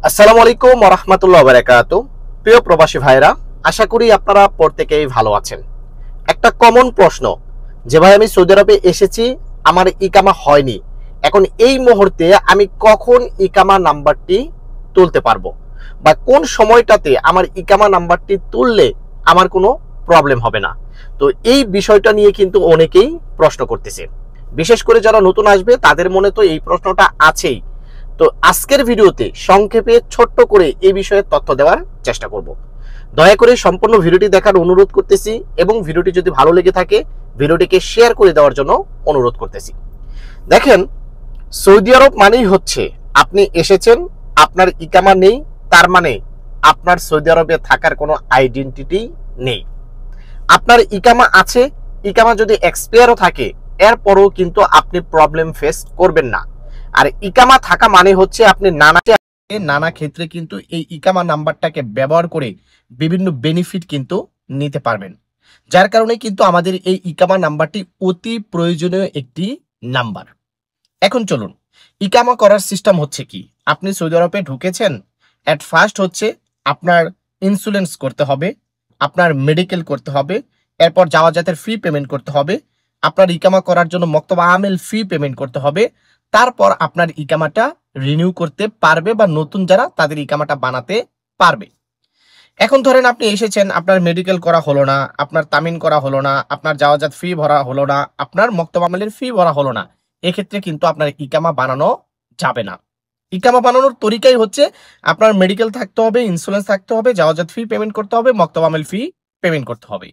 আসসালামু আলাইকুম ওয়া রাহমাতুল্লাহি ওয়া বারাকাতুহু। প্রিয় প্রবাসী ভাইরা, আশা করি আপনারা প্রত্যেকেই ভালো আছেন। একটা কমন প্রশ্ন যে ভাই আমি সৌদি আরবে এসেছি, আমার ইকামা হয়নি, এখন এই মুহূর্তে আমি কখন ইকামা নাম্বারটি তুলতে পারবো বা কোন সময়টাতে আমার ইকামা নাম্বারটি তুললে আমার কোনো প্রবলেম হবে না। তো এই বিষয়টা নিয়ে কিন্তু অনেকেই প্রশ্ন করতেছে, বিশেষ করে যারা নতুন আসবে তাদের মনে তো এই প্রশ্নটা আছেই। তো আজকের ভিডিওতে সংক্ষেপে ছোট্ট করে এই বিষয়ে তথ্য দেওয়ার চেষ্টা করব। দয়া করে সম্পূর্ণ ভিডিওটি দেখার অনুরোধ করতেছি এবং ভিডিওটি যদি ভালো লেগে থাকে ভিডিওটিকে শেয়ার করে দেওয়ার জন্য অনুরোধ করতেছি। দেখেন, সৌদি আরব মানেই হচ্ছে আপনি এসেছেন, আপনার ইকামা নেই, তার মানে আপনার সৌদি আরবে থাকার কোনো আইডেন্টিটি নেই। আপনার ইকামা আছে, ইকামা যদি এক্সপায়ারও থাকে এরপরও কিন্তু আপনি প্রবলেম ফেস করবেন না। আর ইকামা থাকা মানে হচ্ছে আপনি নানা ক্ষেত্রে কিন্তু এই ইকামা নাম্বারটাকে ব্যবহার করে বিভিন্ন বেনিফিট কিন্তু নিতে পারবেন, যার কারণে কিন্তু আমাদের এই ইকামা নাম্বারটি অতি প্রয়োজনীয় একটি নাম্বার। এখন চলুন, ইকামা করার সিস্টেম হচ্ছে কি। আপনি সৌদি আরবে ঢুকেছেন, এট ফার্স্ট হচ্ছে আপনার ইন্স্যুরেন্স করতে হবে, আপনার মেডিকেল করতে হবে, এরপর যাওয়াজাতের ফি পেমেন্ট করতে হবে, আপনার ইকামা করার জন্য মক্তব আমেল ফি পেমেন্ট করতে হবে, তারপর আপনার ইকামাটা রিনিউ করতে পারবে বা নতুন যারা তাদের ইকামাটা বানাতে পারবে। এখন ধরেন আপনি এসেছেন, আপনার মেডিকেল করা হলো না, আপনার তামিন করা হলো না, আপনার যাওয়াজাত ফি ভরা হলো না, আপনার মক্তব আমেলের ফি ভরা হলো না, এক্ষেত্রে কিন্তু আপনার ইকামা বানানো যাবে না। ইকামা বানানোর তরিকাই হচ্ছে আপনার মেডিকেল থাকতে হবে, ইন্স্যুরেন্স থাকতে হবে, যাওয়াজাত ফি পেমেন্ট করতে হবে, মক্তব আমেল ফি পেমেন্ট করতে হবে।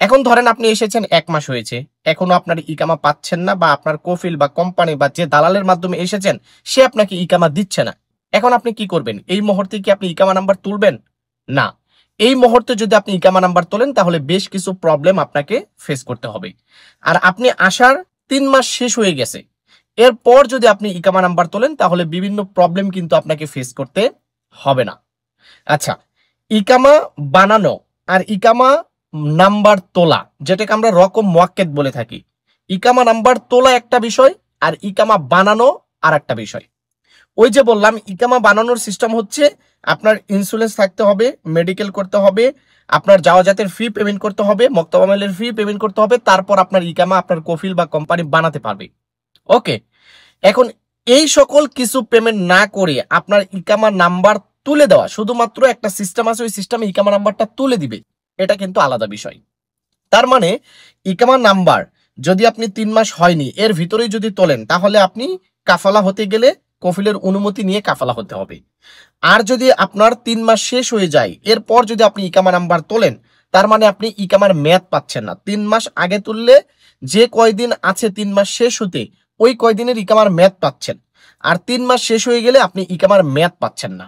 এখন ধরেন আপনি এসেছেন 1 মাস হয়েছে, এখনো আপনার ইকামা পাচ্ছেন না বা আপনার কফিল বা কোম্পানি বা যে দালালের মাধ্যমে এসেছেন সে আপনাকে ইকামা দিচ্ছে না। এখন আপনি কি করবেন? এই মুহূর্তে কি আপনি ইকামা নাম্বার তুলবেন? না। এই মুহূর্তে যদি আপনি ইকামা নাম্বার তোলেন তাহলে বেশ কিছু প্রবলেম আপনাকে ফেস করতে হবে। আর আপনি আসার 3 মাস শেষ হয়ে গেছে, এরপর যদি আপনি ইকামা নাম্বার তোলেন তাহলে বিভিন্ন প্রবলেম কিন্তু আপনাকে ফেস করতে হবে না। আচ্ছা, ইকামা বানানো আর ইকামা নাম্বার তোলা, যেটাকে আমরা রকম মুয়াক্কেদ বলে থাকি। ইকামা নাম্বার তোলা একটা বিষয় আর ইকামা বানানো আর একটা বিষয়। ওই যে বললাম, ইকামা বানানোর সিস্টেম হচ্ছে আপনার ইন্স্যুরেন্স থাকতে হবে, মেডিকেল করতে হবে, আপনার যাওয়াজাতের ফি পেমেন্ট করতে হবে, মক্তব আমেলের ফি পেমেন্ট করতে হবে, তারপর আপনার ইকামা আপনার কফিল বা কোম্পানি বানাতে পারবে। ওকে, এখন এই সকল কিছু পেমেন্ট না করে আপনার ইকামা নাম্বার তুলে দেওয়া, শুধুমাত্র একটা সিস্টেম আছে, ওই সিস্টেমে ইকামা নাম্বারটা তুলে দিবে, এটা কিন্তু আলাদা বিষয়। তার মানে ইকামা নাম্বার যদি আপনি 3 মাস হয়নি এর ভিতরেই যদি তোলেন তাহলে আপনি কাফালা হতে গেলে কফিলের অনুমতি নিয়ে কাফালা হতে হবে। আর যদি আপনার 3 মাস শেষ হয়ে যায় এরপর যদি আপনি ইকামা নাম্বার তোলেন তার মানে আপনি ইকামার মেয়াদ পাচ্ছেন না। 3 মাস আগে তুললে যে কয়দিন আছে 3 মাস শেষ হতে ওই কয়দিনের ইকামার মেয়াদ পাচ্ছেন, আর 3 মাস শেষ হয়ে গেলে আপনি ইকামার মেয়াদ পাচ্ছেন না।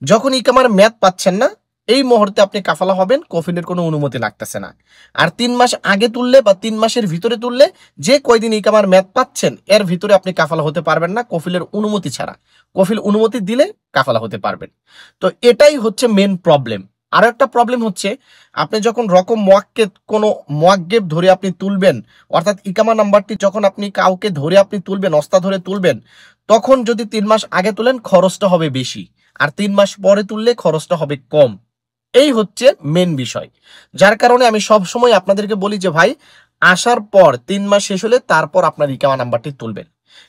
যখন ইকামার মেয়াদ পাচ্ছেন না এই মুহূর্তে আপনি কাফালা হবেন, কফিলের কোনো অনুমতি লাগতেছে না। আর 3 মাস আগে তুললে বা 3 মাসের ভিতরে তুললে যে কয়দিন ইকামার মেয়াদ পাচ্ছেন এর ভিতরে আপনি কাফালা হতে পারবেন না কফিলের অনুমতি ছাড়া। কফিল অনুমতি দিলে কাফালা হতে পারবেন। তো এটাই হচ্ছে মেন প্রবলেম। আরো একটা প্রবলেম হচ্ছে আপনি যখন রকম মুয়াক্কেদ কোনো মুয়াজ্জেব ধরে আপনি তুলবেন, অর্থাৎ ইকামা নাম্বারটি যখন আপনি কাউকে ধরে আপনি তুলবেন, অস্তা ধরে তুলবেন, তখন যদি 3 মাস আগে তুলেন খরচটা হবে বেশি, আর 3 মাস পরে তুললে খরচটা হবে কম। এই হচ্ছে মেন বিষয়, যার কারণে আমি সব সময় আপনাদেরকে বলি যে ভাই আসার পর 3 মাস শেষ হলে তারপর আপনার ইকামা নাম্বারটি তুলবেন।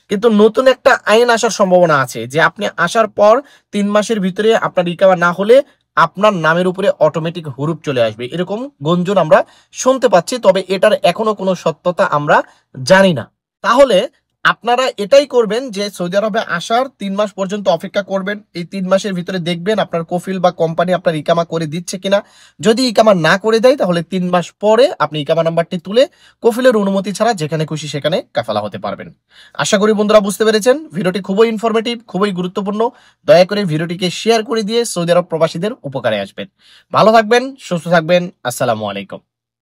কিন্তু নতুন একটা আইন আসার সম্ভাবনা আছে যে আপনি আসার পর 3 মাসের ভিতরে আপনার ইকামা না হলে আপনার নামের উপরে অটোমেটিক হুরুপ চলে আসবে, এরকম গুঞ্জন আমরা শুনতে পাচ্ছি, তবে এটার এখনো কোনো সত্যতা আমরা জানি না। তাহলে আপনারা এটাই করবেন যে সৌদি আরবে আসার 3 মাস পর্যন্ত অপেক্ষা করবেন। এই 3 মাসের ভিতরে দেখবেন আপনার কফিল বা কোম্পানি আপনার ইকামা করে দিচ্ছে কিনা। যদি ইকামা না করে দেয় তাহলে 3 মাস পরে আপনি ইকামা নাম্বারটি তুলে কফিলের অনুমতি ছাড়া যেখানে খুশি সেখানে কাফালা হতে পারবেন। আশা করি বন্ধুরা বুঝতে পেরেছেন। ভিডিওটি খুবই ইনফরমেটিভ, খুবই গুরুত্বপূর্ণ। দয়া করে ভিডিওটিকে শেয়ার করে দিয়ে সৌদি আরব প্রবাসীদের উপকারে আসবেন। ভালো থাকবেন, সুস্থ থাকবেন। আসসালামু আলাইকুম।